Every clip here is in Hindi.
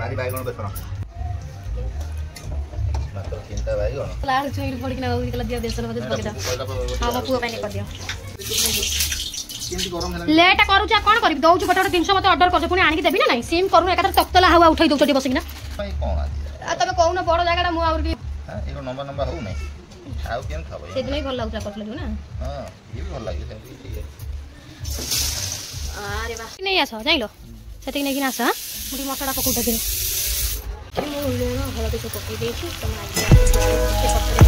बारी बाइगण बेसर मात्र चिंता बाइगण लाड़ चोइल पड़ के ना दिया दिया बेसन मते पके दा हां मो पुओ पानी कर दियो लेट करू जा कोन करी दउ छु बटे 300 मते ऑर्डर कर पुनी आनी के देबी ना नहीं सेम करू एका तक्तला हवा उठाई दउ चटी बसिना भाई कोन आ तबे कहू ना बड़ जगह मु आउर भी हां एको नंबर नंबर हो नहीं आउ केन खाबो से दिन भल लागुला करले ना हां ये भल लागे सेमती ठीक है अरे वाह नहीं आसो जाइलो सेति नै कि आसा मुडी मसला पकुटा दे मु लुण हळदी को पकई देछि तम आज के पकड़े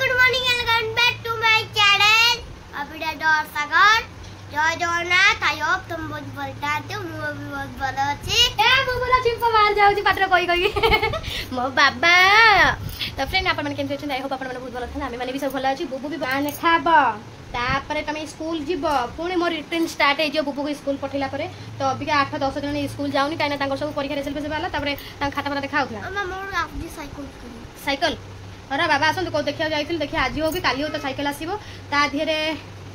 good morning and welcome back to my channel अबिडा डॉट सागर जय जगन्नाथ आई होप तुम बहुत भलता हो मु भी बहुत भलो अछि ए मु बोला चिंपा मार जाउची पात्र कोई कोई मो बाबा तो फ्रेंड आपण मन केमते अछि आई होप आपण मन बहुत भलो था हमें माने भी सब भलो अछि बुबू भी बान खाबो तापरे तमे स्कूल जीव पुणी मोर रिटर्न स्टार्ट हो बुबू को स्कूल पठेला परे तो अबिका 8-10 दिन स्कूल जाउनी काइना तांको सब परीक्षा रिजल्ट से बाला तापरे तां खाता पता देखा होतला अम्मा मोर आज साइकिल अरे बाबा आसन को देखिया जाइथिल देखिया आज हो कि काली हो तो साइकिल आसीबो ता धीरे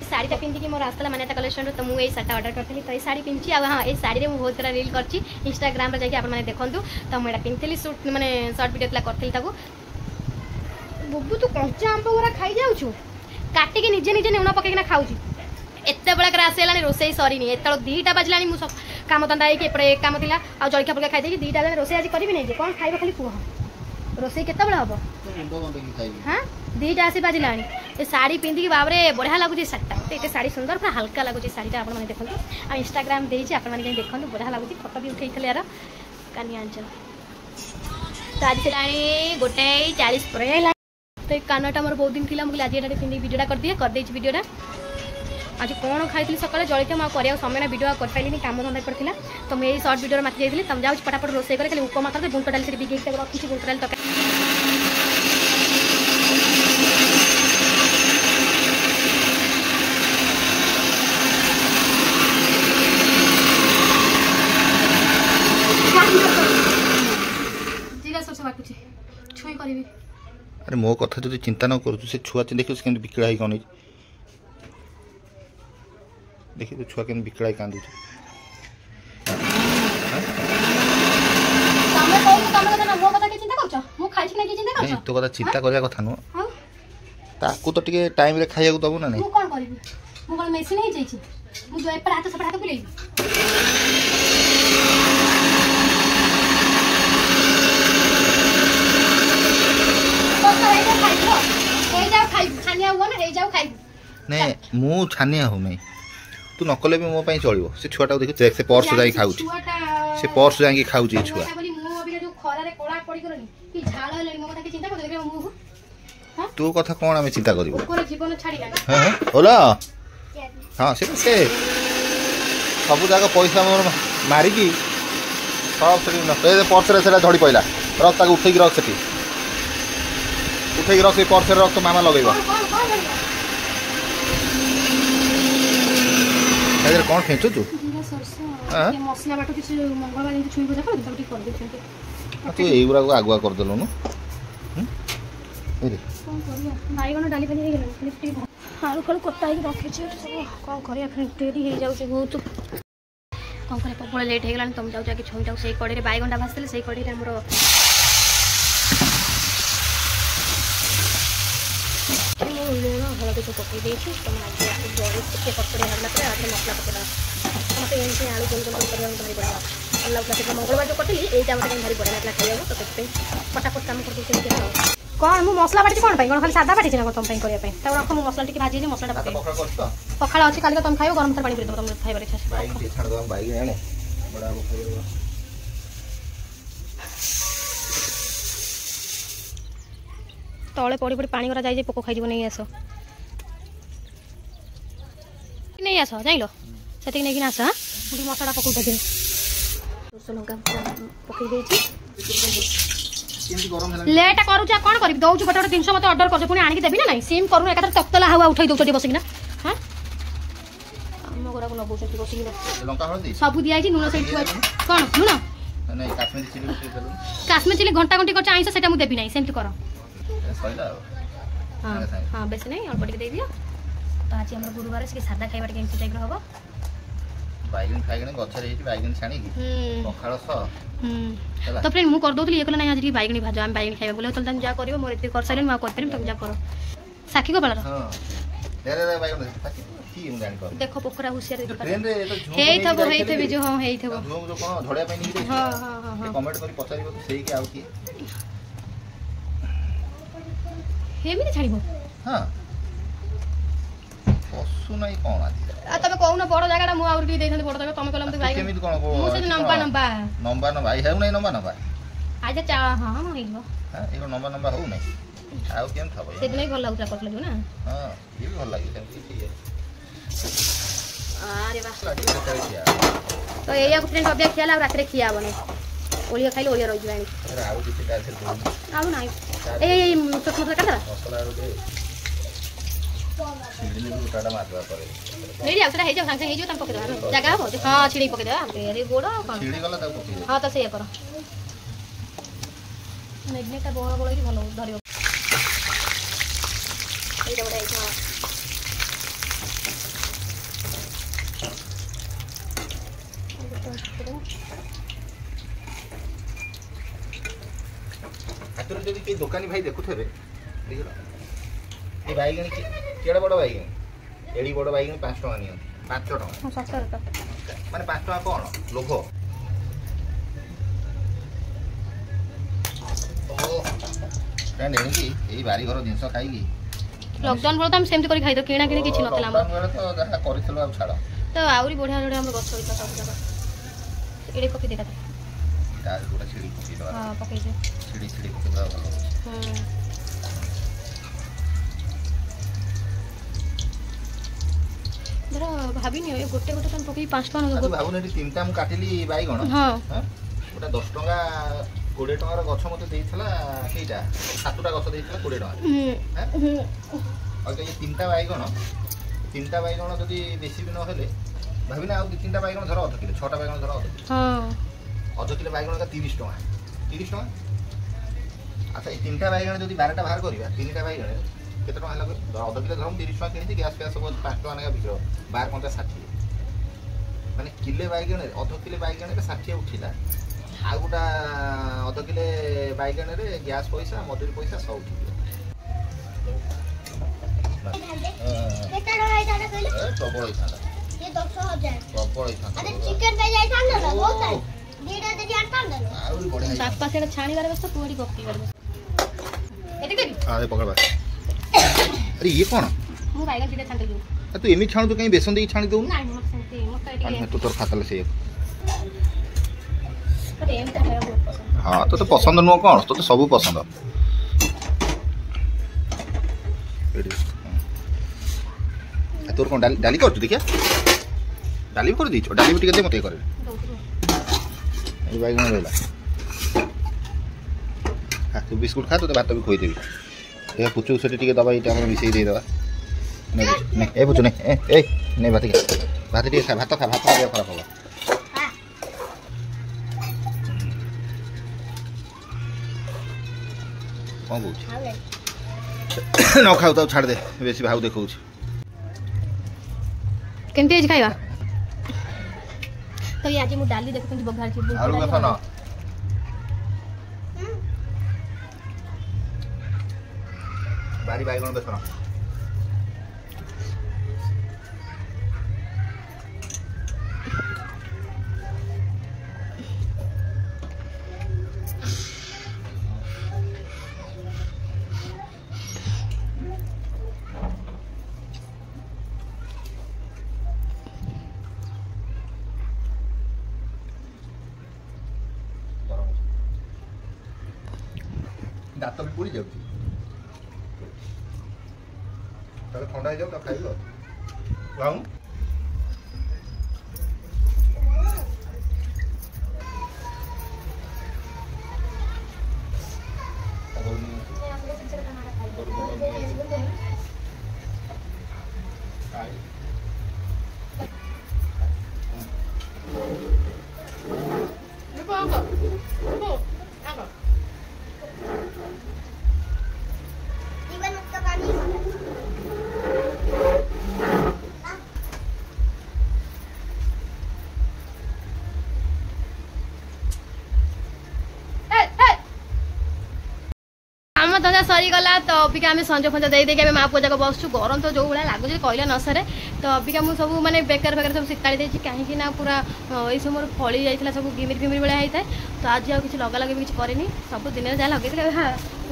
साड़ी पिंधि की मोर आस्तला मान्यता कलेक्शन तो मु ए साड़ी ऑर्डर करथली तो ए साड़ी पिंची आ हां ए साड़ी रे मु बहुत सारा रील करची इंस्टाग्राम रे जाके आपण माने देखंतु तो मु एटा पिंथली शूट माने शॉर्ट वीडियो तला करथली ताको बुबू तू कंचा आंब ओरा खाई जाउ छु काटी के निजे निजे नेउना पके के ना खाउ छी एत्ते बळा कर आसेलानी रोसई सरी नी एतळ 2टा बाजलानी मु सब काम धंदा के एपरे एक काम थिला आ जळखा पके खाई दे 2टा बेले रोसई आज करबी नै जे कोन खाइबो खाली कुह रोसई केते बळा हबो हां 2टा आसी बाजलानी ए साड़ी पिंधि की बाबरे बढ़िया लागु छी साड़ी एते साड़ी सुंदर पूरा हल्का लागु छी साड़ी आपण माने देखंतु आ इंस्टाग्राम देई छी आपण माने देखंतु बढ़िया लागु छी फोटो भी उठैथले यार कानी आंचल तो आज सेलानी 1:40 पर तो कानटा मोर बहुत दिन थिला मुझे आज एटा पिंधि वीडियोटा कर दिए वीडियोटा आज कौन खाई सकाଳେ जळखिया मा करिया समय ना वीडियो कर पाइलिनी काम धंदा करथिला तो मैं यही शॉर्ट वीडियो माथि जाइथिली तम जाउ फटाफट रोसई करे खाली उपमा कर बुंट डाल से बिगेट तक रखी बुंट डाल तक जीरा सोच बाटुची छुई करबी अरे मो कथा जो चिंता न करू से छुआ देखियो के बिकड़ा ही कौन देखिए तो छुआ के बिकड़ा ही कांदू तो कथा चिंता करया कथा नु ताकू तो टिके टाइम रे खाइया को दबो ना नहीं मु कोन करबी मु कोन मेसिन ही जाई छी मु जो एपर हाथ सपड़ हाथ बुलेई नहीं मु छानिया हो नहीं तू नकले भी मो पई चलियो से छुआटा देखि देख से पर्स जाई खाउची से पर्स जाई खाउची छुआ तू कथा कोन हमें चिंता करिवो जीवन छाड़ीला हां होला हां से सब जगह पैसा मोर मारी की सब से न पे पर्स रे सेला धड़ी पइला रख ताक उठै की रख सेठी उठै की रख से पर्स रे रख तो मामा लगैबो इधर कौन फेंचो तू हां मसला बाटो किछ मंगलवार दिन छुई बजा कर तब ठीक कर देछंते तू एगुरा को आगुआ कर देलो नु अरे कोन करिया बाईगण डाली बनी गेल लिफ्टी हाल खल कोटा ही रखे छ सब कोन करिया फिर डेरी हे जाउ छै बहुत कोन करे प्रबल लेट हे गेलान तुम जाउ जाके छोईटा सेई कड़े रे बाईगणटा भासले सेई कड़े रे हमरो लुण हळदी को पकई देछि तम आज जड़ी के पकड़े हल्ला करे आधे मसला पकड़ा मते एंसे आलू गोल गोल करबा भारी बड़ा अल्लाह का से मंगलवार जो कटली एटा मते भारी बड़ा लागला खाइबो तो तते फटाफट काम कर देछि के कोन मु मसला बाटी कोन पई कोन खाली सादा बाटी ना तुम पई करिया पई त रख मु मसला टिके भाजी जे मसलाटा पकई पखाला अछि काली तुम खाइबो गरम तर पानी पी दो तुम खाइबा इच्छा बाइक के छाड़ दो बाइक आने बड़ा वो खाइबो तले पड़ी पड़ी पानी गरा जाई जे पोको खाइ जीव नहीं आसो नहीं आसो जाइलो सेति नै कि आसा मुडी मसला पकुटा दे रसुन लंका पकई देछि लेट करू जा कोन करी दउ छु बटे 300 मते ऑर्डर कर पुनी आनी के देबी ना नहीं सेम करू एका तक्तला हवा उठाई दउ चटी बसिना हां हम गोरा को नबो चटी बसिना लंका हळदी सब दिया छि नुन सेठी कोन नुन नहीं काश्मीरी चिली उठे देलो काश्मीरी चिली घंटा घंटी कर आइसा सेटा मु देबी नहीं सेमति करो सइला हां हां बेसी नहीं अल्प टिके दे दियो तो आज हमर गुरुवार से सादा खाइबा के टाइप रो हबो बैगन फाइगन गछरे हेची बैगन छाणी की पखाळ स हला तो फ्रेंड मु कर दोतली एकला नाही आज री बैगनी भाजो हम बैगनी खाइबा बोले तल तन जा करियो मोर एते कर साइलेन मा कर परम तुम जा करो साखी को बाला हां रे बैगन साखी की हम जानि कर देखो पोखरा हुसियार दे ट्रेन रे तो झूम हेई थबो जो हां हेई थबो झूम जो कोन धड़िया पे नहीं हां हां हां कमेंट करी पछारिबो सेही के आउ की हेमी छाड़िबो हां पशु नहीं कोन आदि आ तबे कहू ना बड़ जागाटा मु आउर भी देथन बड़ तबे तमे कहलम त बैगन केमित कोन मु से नंबा नंबा नंबा नंबा आई हेउ नहीं नंबा नंबा आज चा हां हेइबो हां एको नंबा नंबा हो नहीं आउ केम थबो से नहीं भल लागुता कटले जो ना हां ये भी भल लागि सेमती ठीक है अरे वाह लागी देखा तो एया को फ्रेंड अबे खियाला रात रे खिया बने ओलिया खाइले ओलिया रहि जानी अरे आउ किसी का से दो आउ नाही ए छोट छोट काटा मसला आउ दे छिड़ी में उठाड़ा मारवा पड़े नहीं आउ तरा हे जो संगे हे जो तम पके दो जगह हो हां छिड़ी पके दो अरे गोड़ कोन छिड़ी गला ता पके हां तो से करो मैग्नेटा बड़ बड़ ही भलो धरियो एटा बडा है आतुर जदी के दुकानी भाई देखु थेबे देखिलो ए बैगन केड़ा बड़ बैगन एडी बड़ बैगन 5 टका नियन 5 टका हां 700 टका माने 5 टका कोन लोभ ओ फ्रेंड एनी ए बारी घर जिंस खाई की लॉकडाउन बोलता हम सेमती करी खाइ तो किना किनी किछि नतला हम लॉकडाउन तो जहा करिसलो अब छाड़ तो आउरी बढ़िया बढ़िया हम गछ होइता सब जगह एडे पके देखा तार गोटा छिड़ी पकी दवा हां पके जे छिड़ी छिड़ी पकी दवा भलो जरा भाभी नहीं ये गोटे गोटे तन पके 5 टका न तू भाबु नेटी तीनटा हम काटिली बाईगण हां ओटा 10 टका 20 टका गछ मते देइथला केइटा 7टा गछ देइथला 20 टका और ये तीनटा बाईगण जदि बेसी भी न हेले भाबिना आ तीनटा बाईगण धर 1 किलो 6टा बाईगण धर 1 किलो हां 1 किलो बाईगण का 30 टका अच्छा ये तीनटा बाईगण जदि 12टा बाहर करिबा तीनटा बाईगण केते टका हला 1 किलो धरम 30 टका किनि गैस पे सब 5 टका नेका बिकरो 12 50 60 माने किले बाईगण 1 किलो बाईगण रे 60 उठिला आ गोटा 1 किलो बाईगण रे गैस पैसा मजूरी पैसा सब उठिला केटा रहा जाना कहले प्रबल इथाला ये 100,000 प्रबल इथाला अरे चिकन पे जाई था ना बहुत है दीडा दे आटा ना आउरी बढ़िया सात पासेटा छाणी बार बस पुरी पकी बार बस एते के अरे पकड़ बा अरे ये कौन मु बैगन दिले छांटे दू तू एमी छाणु तो कहीं बेसन दे छाणी दउ नहीं मत सेंते मत अरे एटी तू तोर खातले से पर एम का है बहुत पसंद हां तो पसंद नो कौन तो सब पसंद तोर कौन डाली कर देखिया डाली कर दी डाली भी टिके मते करे ए बैगन रहला हां तू बिस्कुट खा तो भात भी खोई देबी ए पुचू सेठी टिके दबाई टा हम मिसई दे दबा ने ए पुचू ने ए ने भात टिके खा भात खराब होगा कौन बोल न खाऊ तो छाड़ दे बेसी भाव देखौ केमती आज खाइबा तो ये आज मु डाली देखो केमती बघार छी आलू बेसन बारी बैगन बेसन दात भी पूरी जाऊँ ठंडा हो जाऊ तो खाइल लाऊं गला तो अबिका आम संज फंज दे देके माँ पूजा को बसु गरम तो जो भाया लगुच कहले न सरे तो अबिका मुझे सब माने बेकार बेकार सब शिकाड़ी देती कहीं ना पूरा ये सब मोर फली जाइए सब घिमिर घिमिर भाया होता है तो आज आउ कि लगा लगे भी किसी करनी सब दिन जहाँ लगे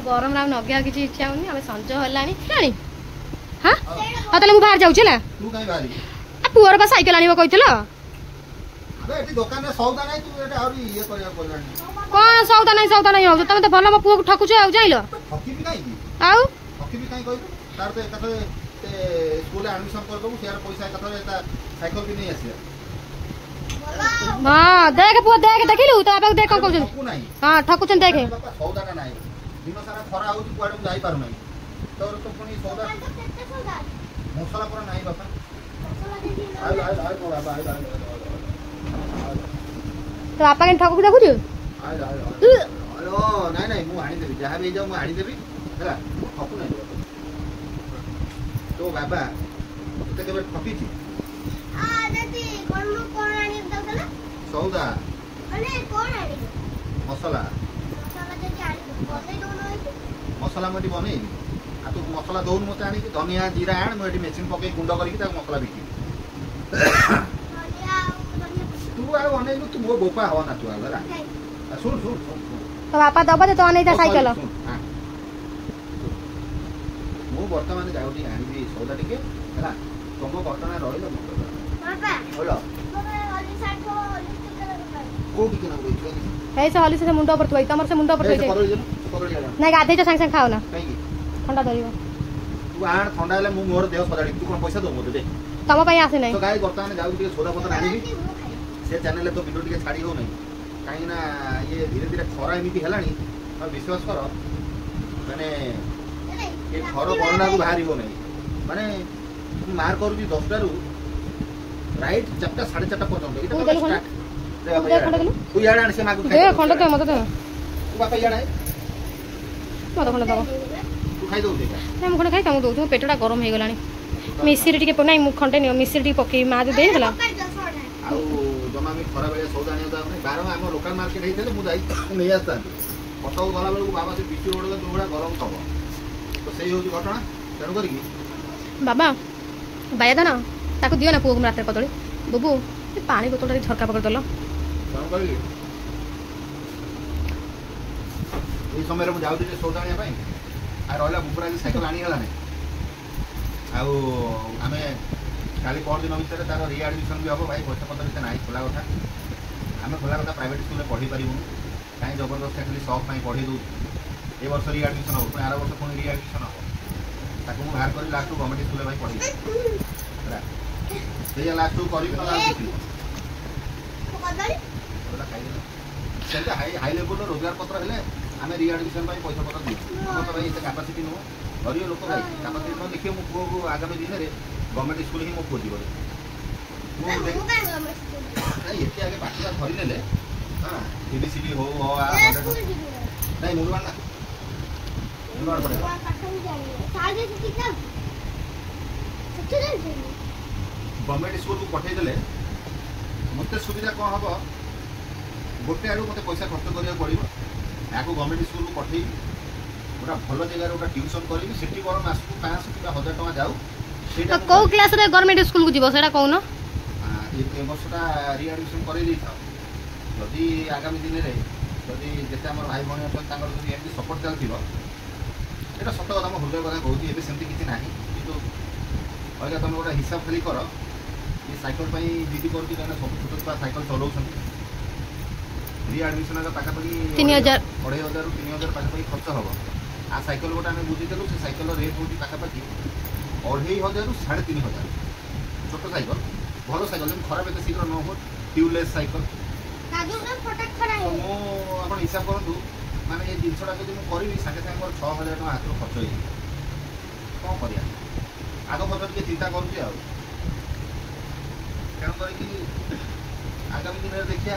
गरम लगे किसी इच्छा होनी आम संज हलानी जानी हाँ हाँ ताले बाहर जाऊँ तू काई बारी पुअर बा साइकेल आनिबो कहितलो अबे एटी दुकान रे सौदा नै तू एटा और ये करिया बोलनी कौन सौदा नहीं हो तुम तो भल मो पुआ को ठकुछ आउ जाइलो ठकी भी काई आउ ठकी भी काई कहू तार तो एकथरे स्कूल एडमिशन कर दबु शेयर पैसा एकथरे एटा साइकिल भी नहीं आसिया हां देख पुआ देख देखिलु तो आपक देख कहू ठकू नहीं हां ठकुछन देखे सौदा ना नहीं दिन सारा खरा होती कुआडे जाई पारु नहीं तोर तो पुनी सौदा मसला पूरा नहीं बापा आई बाबा तो आपा के ठकु देखु हेलो नहीं नहीं मु आनी देबी जहां भी जाऊ मु आनी देबी हैला ठकू नहीं तो बाबा ते केबे ठकी छी आ दादी कोन आनी दला सौदा अने कोन आनी मसला मसाला जे आनी कोने दोनो है मसला मटी बने आ तू मसला दौन मते आनी धनिया जीरा आन मु एटी मेसिन पके गुंड करी ता मसला बिकी तू आ बने तू मो बोपा हो ना तू आला सुन सुन तो आपा दबा दे तो आने जा साइकेल मु वर्तमान जाउटी आनी सौदा टिके हैला तुम घटना रहिलो पापा होला मोरे हली साठो लिस्ट कर कोठी केना बोइछ हे से हली से मुंडो पर थोई तमर से मुंडो पर थोई नहीं गाधे तो संग संग खाओ ना काई ठंडा धरियो तू आण ठंडा ले मु मोर देह सदाडी तू कोन पैसा दो मते दे तम पई आसे नहीं तो गाय वर्तमान जाउ टिके सौदा पत्र आनी से चैनल तो वीडियो टिके छाड़ी हो नहीं कहीं ना ये धीरे धीरे खरा एमती हेलानी और विश्वास कर माने ये घर बरना को बाहर हो नहीं माने मार करू 10 रु राइट 4टा 4:30 पर्यंत तू स्टार्ट तू याड आन से मागु दे खंड तो मत दे तू बापा याड है मत खंड दबो तू खाई दो देखा ना मु खंड खाई तम दो पेटटा गरम हे गलानी मिसिरी टिके नहीं मु खंडे नहीं मिसिरी टिके पके मा दे देला आउ जमा में खरा बेले सौदा नहीं होता बारह आम लोकल मार्केट होते मुझे नहीं आसता कटक गला बेलू बाबा से बिचू रोड दुगुड़ा गरम थब तो से हूँ घटना तेणु कर बाबा बाया दाना ताको दियो ना पुओ को रात कदली बुबू पानी बोतल झरका पकड़ दल तेणु कर समय मुझे जाऊँ सौदा आने आ रहा बुपुरा साइकेल आनीगला आम काली परदिन भितर तार रिएडमिशन भी हम भाई पैसा पत्र भी ना खोला कथा आम खोला कथा प्राइवेट स्कूल में पढ़ी पारूँ कहीं जबरदस्त खाली सौक पढ़ी दू ए वर्ष रिएडमिशन हम पुणी आर वर्ष पुणी रिएडमिशन हम ताकू बाहर कर लास्ट गवर्नमेंट स्कूल भाई पढ़ी से लास्ट कर हाई लेवल रोजगार पत्र है आम रिएडमिशन पैसा पत्र दिए भाई ये कैपासीटी नुह गरीब लोक भाई कैपासीटी न देखिए मो पुओ को आगामी दिन में गवर्नमेंट स्कूल ही मो पुओ जीवन ये आगे पाठा धरी ने हाँ एबीसीडी हो नहीं मुलवान ना मुलवान पड़ेगा गवर्नमेंट स्कूल को पठेदेले मत सुविधा कौन हम गोटे आड़ू मत पैसा खर्च करा पड़ो या गवर्नमेंट स्कूल को पठे गोटा भल जगह गोटा ट्यूशन करी से बर मास को 500 कि 1000 टका जाऊ कौ क्लास रे गवर्नमेंट स्कूल को जीवो सेटा कहून ए वर्षटा रिएडमिशन कर जदि आगामी दिन में जदि जिते आम भाई भाई अच्छा एमती सपोर्ट चलती यहाँ सत कथा हृदय कथा कहूँ ये सेमती किसी ना कि अगर तुम गोटे हिसाब खाली कर ये साइकेल जिद कर सब छोट छुआ साइकेल चलाऊँ रिएडमिशन पाखापाखि 3000 2500 रु 3000 पाखापाखि खर्च हम आ साइकेल गोटे आम बुझीदेलु से साइकेल रेट हो पाखापाखि 2500 रु 3500 छोट साइकेल भल साइकेल जब खराब एत शीघ्र न हो ट्यूबलेस साइकेल आप हिसाब करूँ माने ये जिनसा जब मुझे सागे सागे मोर 6000 टका हाथ खर्च हो कौन कर आग खर्च टे चिंता करुँच तेणुक आगामी दिन में देखिए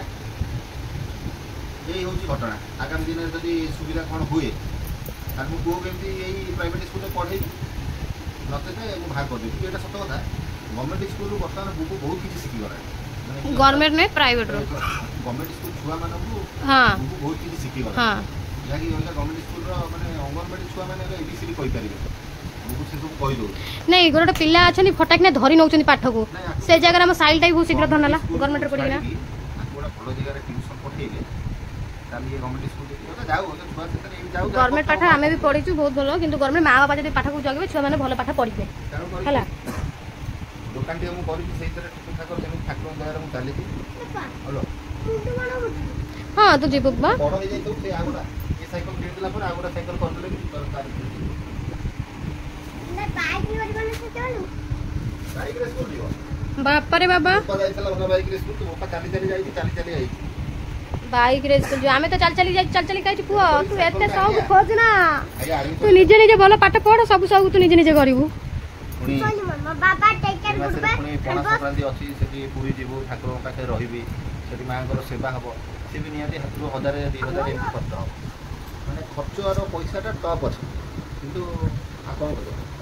यही हूँ घटना आगामी दिन में जब सुविधा कौन हुए मो पुओ केमती यही प्राइवेट स्कूल में पढ़े नते मुझे बाहर करदेवी ये सत कथा गवर्नमेंट स्कूल बर्तमान बुकू बहुत किसी शिखिगला गवर्नमेंट नहीं प्राइवेट गवर्नमेंट स्कूल छुआ मानू हाँ बहुत किसी शिखिगला हाँ ଯାହାକି ଗଭର୍ଣ୍ଣମେଣ୍ଟ ସ୍କୁଲର ମାନେ ଅଙ୍ଗନବାଡ଼ି ଛୁଆମାନେ ABCD କହିପାରିବେ ଆମକୁ ସେ ସବୁ କହିଦେଉ ନାଇଁ ଗୋଟେ ପିଲା ଅଛନ୍ତି ଫଟାକିନା ଧରି ନେଉଛନ୍ତି ପାଠକୁ ସେ ଜାଗାରେ ଆମ ସାଇଲଟା ବି ବହୁତ ଶୀଘ୍ର ଧନ ହେଲା ଗଭର୍ଣ୍ଣମେଣ୍ଟରେ ପଡ଼ିକିନା ଗୋଟେ ଭଲ ଜାଗାରେ ଟ୍ୟୁସନ୍ ପଠେଇଲେ ତାହେଲେ ଇଏ ଗଭର୍ଣ୍ଣମେଣ୍ଟ ସ୍କୁଲ ଯାଉ ଛୁଆ ସେଥିରେ ଯାଉ ଗଭର୍ଣ୍ଣମେଣ୍ଟ ପାଠ ଆମେ ବି ପଢିଛୁ ବହୁତ ଭଲ କିନ୍ତୁ ଗଭର୍ଣ୍ଣମେଣ୍ଟ ମା ବାପା ଯଦି ପାଠକୁ ଜଗିବେ ଛୁଆମାନେ ଭଲ ପାଠ ପଢିବେ ହେଲା ଦୋକାନଟିଏ ମୁଁ କରିଛି ସେଇଥିରେ ଠିକ୍ ଠାକ୍ ସେମିତି ଠାକୁରଙ୍କ ଦୟାରେ ମୁଁ ଚାଲିଛି ହ୍ୟାଲୋ ହଁ ତୁ ଯିବୁ ବା ବଡ଼ ହେଇଯାଇଥିବୁ ସେ ଆଉ ଗୋଟା ଏ ସାଇକେଲ କିଣିଦେଲା ପରେ ଆଉ ଗୋଟେ ସାଇକେଲ କରିଦେଲେ ବି ବାଇକ୍ରେ ସ୍କୁଲ ଯିବ ବାପାରେ ବାବା ଯାଇଥିଲା ଓଲା ବାଇକ୍ରେ ସ୍କୁଲ ତୁ ବାପା ଚାଲି ଚାଲି ଯାଇଛି ଚାଲି ଚାଲି ଯାଇଛି ବାଇକ୍ରେ ସ୍କୁଲ ଯିବ ଆମେ ତ ଚାଲି ଚାଲି ଯାଇ ଚାଲି ଚାଲି ଖାଇଛୁ ପୁଅ ତୁ ଏତେ ସଉକ ଖୋଜ ନା ତୁ ନିଜେ ନିଜେ ଭଲ ପାଠ ପଢ ସବୁ ସଉକ ତୁ ନିଜେ ନିଜେ କରିବୁ ପୁଣି ପଣା ସଂକ୍ରାନ୍ତି ଅଛି ସେଠି ପୁରୀ ଯିବୁ ଠାକୁରଙ୍କ ପାଖରେ ରହିବି ସେଠି ମାଆଙ୍କର ସେବା ହବ ସେ ବି ନିହାତି ହାତରୁ 1000 2000 ଏମିତି ଖର୍ଚ୍ଚ ହବ ମାନେ ଖର୍ଚ୍ଚର ପଇସାଟା ଟପ୍ ଅଛି କିନ୍ତୁ ଆଉ କ'ଣ କରିବ